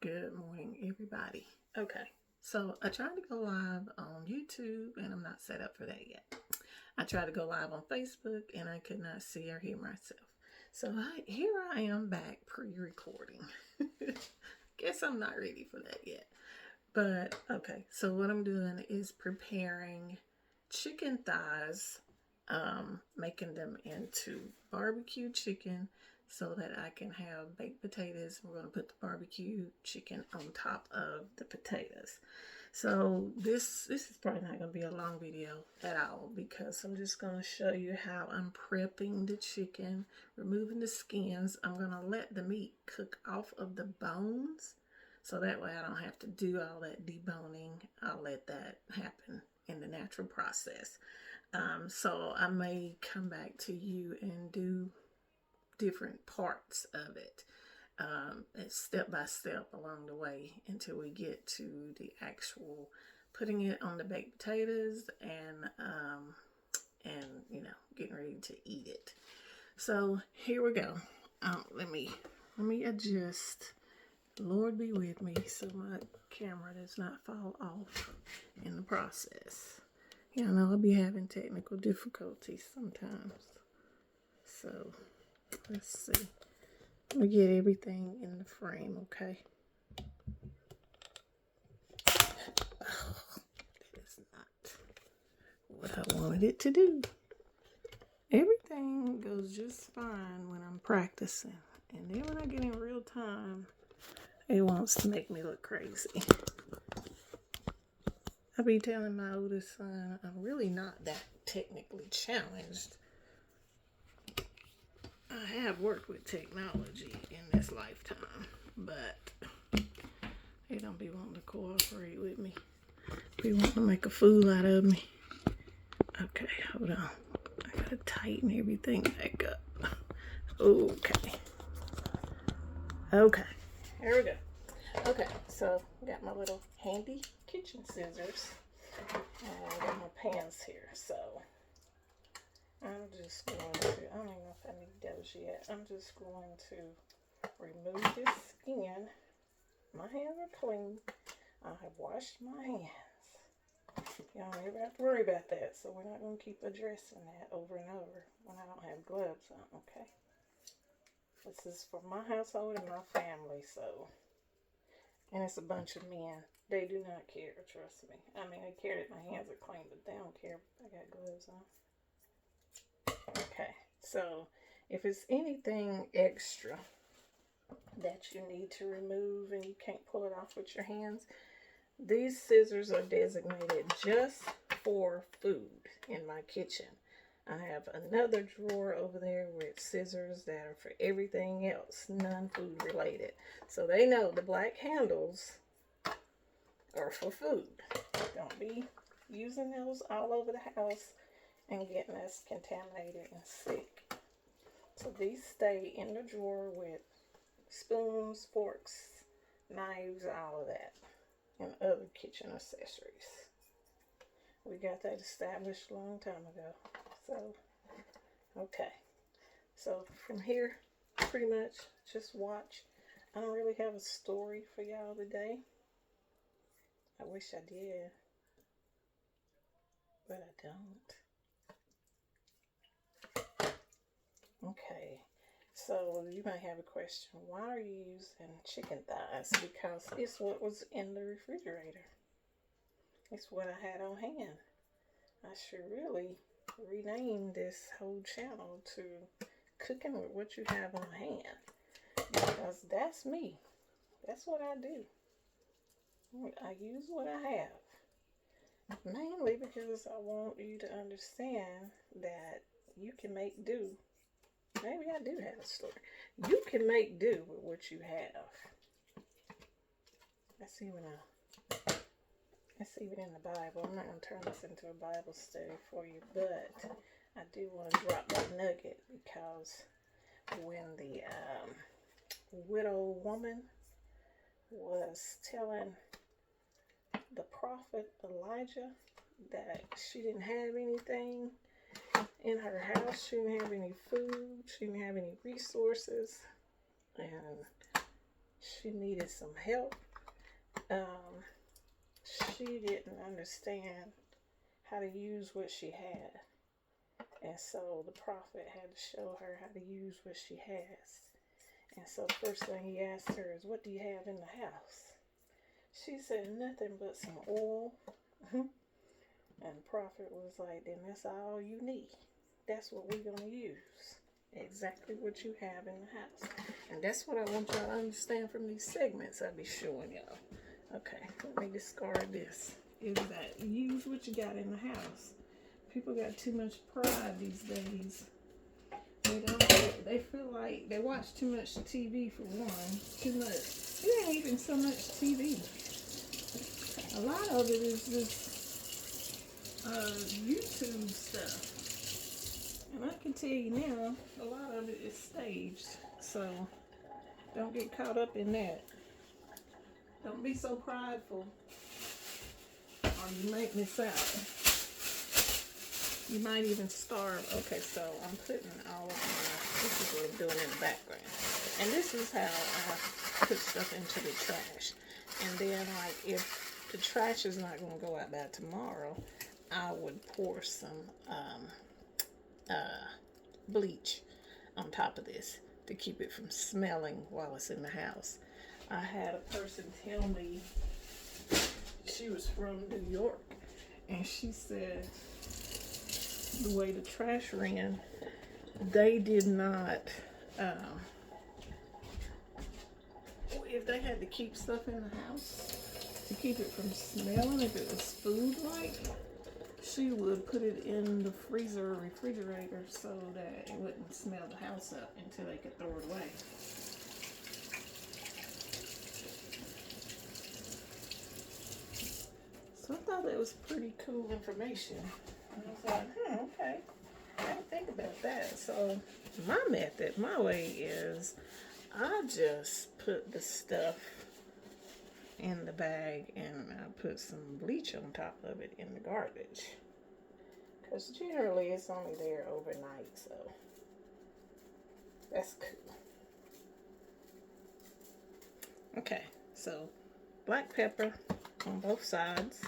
Good morning, everybody. Okay, so I tried to go live on YouTube and I'm not set up for that yet. I tried to go live on Facebook and I could not see or hear myself. So here I am back pre-recording. Guess I'm not ready for that yet. But okay, so what I'm doing is preparing chicken thighs, making them into barbecue chicken so that I can have baked potatoes. We're going to put the barbecue chicken on top of the potatoes. So this is probably not going to be a long video at all because I'm just going to show you how I'm prepping the chicken, removing the skins. I'm going to let the meat cook off of the bones so that way I don't have to do all that deboning. I'll let that happen in the natural process. So I may come back to you and do different parts of it, step by step along the way until we get to the actual putting it on the baked potatoes and getting ready to eat it. So here we go. Let me adjust. Lord be with me so my camera does not fall off in the process. I know I'll be having technical difficulties sometimes. So let's see. Let me get everything in the frame, okay? Oh, that is not what I wanted it to do. Everything goes just fine when I'm practicing. And then when I get in real time, it wants to make me look crazy. I be telling my oldest son I'm really not that technically challenged. I have worked with technology in this lifetime, but they don't be wanting to cooperate with me. They want to make a fool out of me. Okay, hold on. I gotta tighten everything back up. Okay. Okay, here we go. Okay, so I got my little handy kitchen scissors. And I got my pans here, so I'm just going to, I don't even know if I need those yet. I'm just going to remove this skin. My hands are clean. I have washed my hands. Y'all never have to worry about that, so we're not going to keep addressing that over and over when I don't have gloves on, okay? This is for my household and my family, so. And it's a bunch of men. They do not care, trust me. I mean, they care that my hands are clean, but they don't care if I got gloves on. Okay, so if it's anything extra that you need to remove and you can't pull it off with your hands, these scissors are designated just for food in my kitchen. I have another drawer over there with scissors that are for everything else, non-food related. So they know the black handles are for food. Don't be using those all over the house and getting us contaminated and sick. So these stay in the drawer with spoons, forks, knives, all of that, and other kitchen accessories. We got that established a long time ago. So, okay. So from here, pretty much just watch. I don't really have a story for y'all today. I wish I did, but I don't. Okay, so you might have a question. Why are you using chicken thighs? Because it's what was in the refrigerator. It's what I had on hand. I should really rename this whole channel to Cooking with What You Have on Hand. Because that's me. That's what I do. I use what I have. Mainly because I want you to understand that you can make do. Maybe I do have a story. You can make do with what you have. That's even in the Bible. I'm not going to turn this into a Bible study for you, but I do want to drop that nugget because when the widow woman was telling the prophet Elijah that she didn't have anything in her house, she didn't have any food, she didn't have any resources, and she needed some help. Um, she didn't understand how to use what she had. And so the prophet had to show her how to use what she has. And so the first thing he asked her is, what do you have in the house? She said, nothing but some oil. And the prophet was like, then that's all you need. That's what we're going to use. Exactly what you have in the house. And that's what I want y'all to understand from these segments I'll be showing y'all. Okay, let me discard this. Is that use what you got in the house. People got too much pride these days. They feel like they watch too much TV for one. Too much. It ain't even so much TV. A lot of it is just YouTube stuff. And I can tell you now, a lot of it is staged. So don't get caught up in that. Don't be so prideful, or you might miss out. You might even starve. Okay, so I'm putting all of my, this is what I'm doing in the background. And this is how I put stuff into the trash. And then, like, if the trash is not going to go out by tomorrow, I would pour some bleach on top of this to keep it from smelling while it's in the house. I had a person tell me, she was from New York, and she said the way the trash ran, they did not, if they had to keep stuff in the house to keep it from smelling, if it was food like, she would put it in the freezer or refrigerator so that it wouldn't smell the house up until they could throw it away. So I thought that was pretty cool information. And I was like, okay. I didn't think about that. So my method, my way is I just put the stuff in the bag and I put some bleach on top of it in the garbage. Because generally it's only there overnight, so that's cool. Okay, so black pepper on both sides.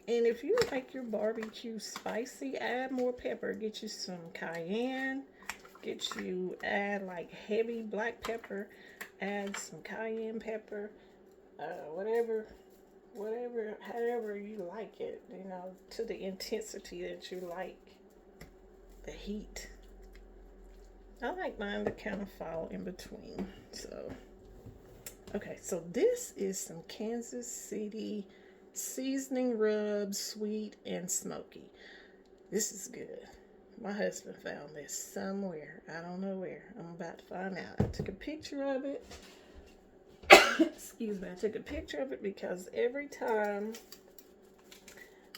And if you like your barbecue spicy, add more pepper. Get you some cayenne. Add like heavy black pepper. Add some cayenne pepper. However you like it, you know, to the intensity that you like the heat. I like mine to kind of fall in between. So, okay, so this is some Kansas City seasoning rub, sweet and smoky. This is good. My husband found this somewhere. I don't know where. I'm about to find out. I took a picture of it. Excuse me. I took a picture of it because every time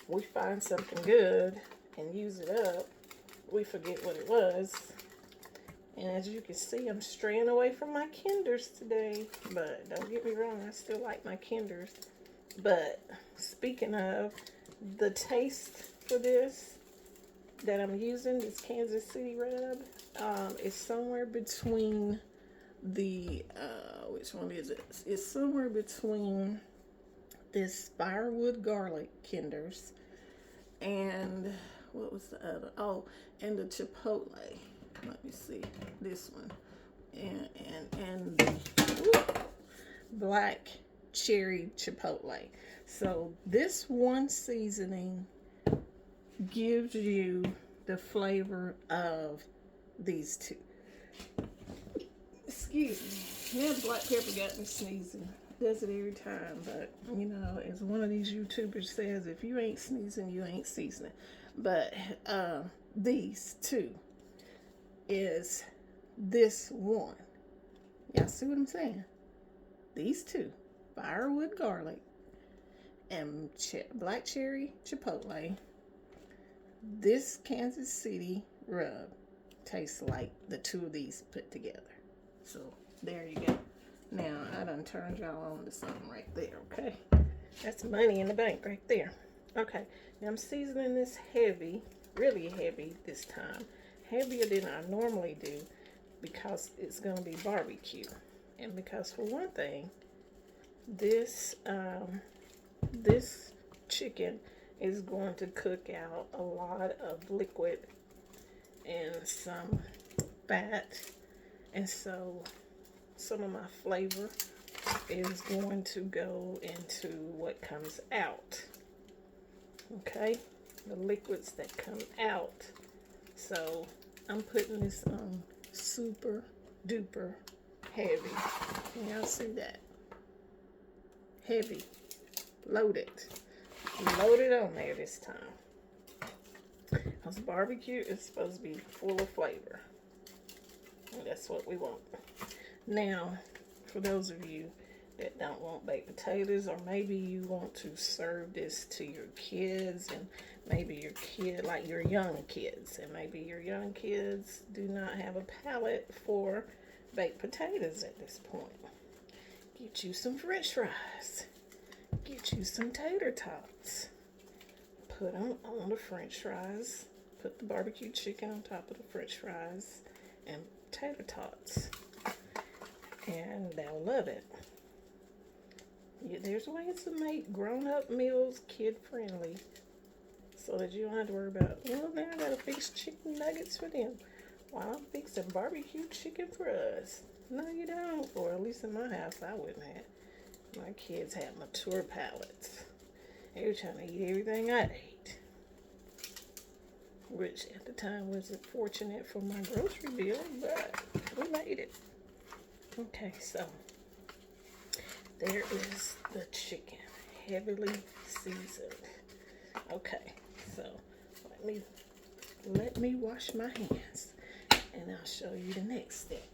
we find something good and use it up, we forget what it was. And as you can see, I'm straying away from my Kinders today. But don't get me wrong, I still like my Kinders. But speaking of, the taste for this that I'm using, this Kansas City rub, is somewhere between the, which one is it? It's somewhere between this firewood garlic Kinders and what was the other? Oh, and the Chipotle. Let me see this one, and the black cherry Chipotle. So this one seasoning gives you the flavor of these two. Excuse me. Now the black pepper got me sneezing. Does it every time, but you know, as one of these YouTubers says, if you ain't sneezing, you ain't seasoning. But these two is this one. Y'all see what I'm saying? These two, firewood garlic and black cherry chipotle. This Kansas City rub tastes like the two of these put together. So there you go. Now I done turned y'all on to something right there, okay? That's money in the bank right there. Okay, now I'm seasoning this heavy, really heavy this time. Heavier than I normally do because it's gonna be barbecue. And because for one thing, this this chicken is going to cook out a lot of liquid and some fat, and so some of my flavor is going to go into what comes out. Okay, the liquids that come out. So I'm putting this on super duper heavy. Can y'all see that? Heavy. Loaded. Loaded on there this time. Because barbecue is supposed to be full of flavor. And that's what we want. Now, for those of you that don't want baked potatoes, or maybe you want to serve this to your kids, and maybe your kid, like your young kids, and maybe your young kids do not have a palate for baked potatoes at this point. Get you some french fries. Get you some tater tots. Put them on the french fries. Put the barbecue chicken on top of the french fries and tater tots. And they'll love it. Yeah, there's ways to make grown-up meals kid-friendly so that you don't have to worry about, well, now I gotta fix chicken nuggets for them while I'm fixing barbecue chicken for us. No, you don't. Or at least in my house, I wouldn't have. My kids had mature palates. They were trying to eat everything I ate, which at the time wasn't fortunate for my grocery bill, but we made it. Okay, so there is the chicken, heavily seasoned. Okay, so let me wash my hands, and I'll show you the next step.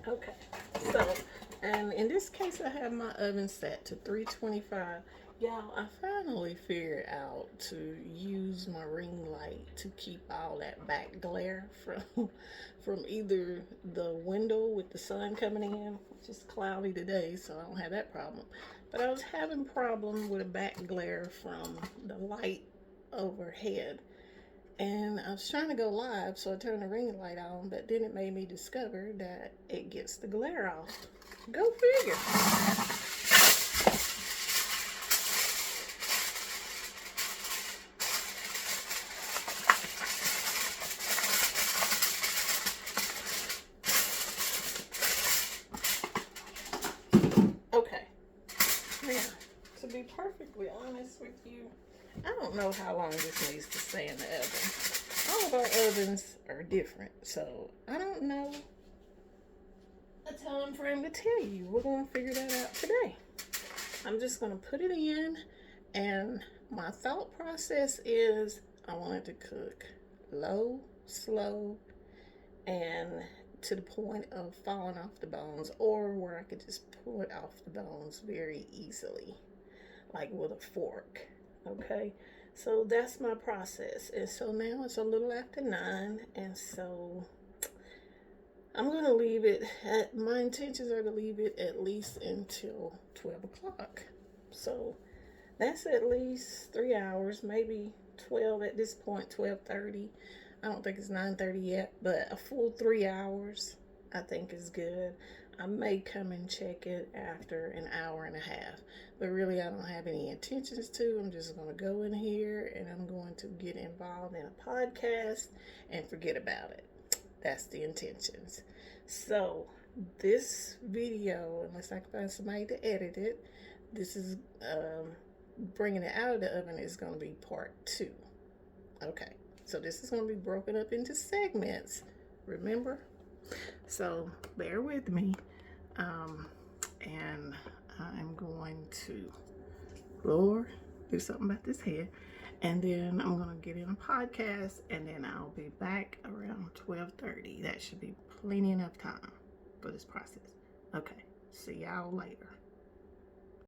Okay, so, and in this case, I have my oven set to 325. Y'all, I finally figured out to use my ring light to keep all that back glare from either the window with the sun coming in, which is cloudy today, so I don't have that problem. But I was having problem with a back glare from the light overhead. And I was trying to go live, so I turned the ring light on, but then it made me discover that it gets the glare off. Go figure. Okay. Now, to be perfectly honest with you, I don't know how long this needs to stay in the oven. All of our ovens are different, so I don't know a time frame to tell you. We're going to figure that out today. I'm just going to put it in, and my thought process is I want it to cook low, slow, and to the point of falling off the bones, or where I could just pull it off the bones very easily, like with a fork. Okay, so that's my process. And so now it's a little after 9, and so I'm gonna leave it my intentions are to leave it at least until 12 o'clock. So that's at least 3 hours, maybe 12 at this point, 12:30. I don't think it's 9:30 yet, but a full 3 hours I think is good. I may come and check it after an hour and a half, but really I don't have any intentions to. I'm just going to go in here and I'm going to get involved in a podcast and forget about it. That's the intentions. So this video, unless I can find somebody to edit it, this is bringing it out of the oven is going to be part 2. Okay, so this is going to be broken up into segments, remember? So bear with me, and I'm going to, Lord, do something about this head, and then I'm going to get in a podcast, and then I'll be back around 12:30. That should be plenty enough time for this process. Okay, see y'all later.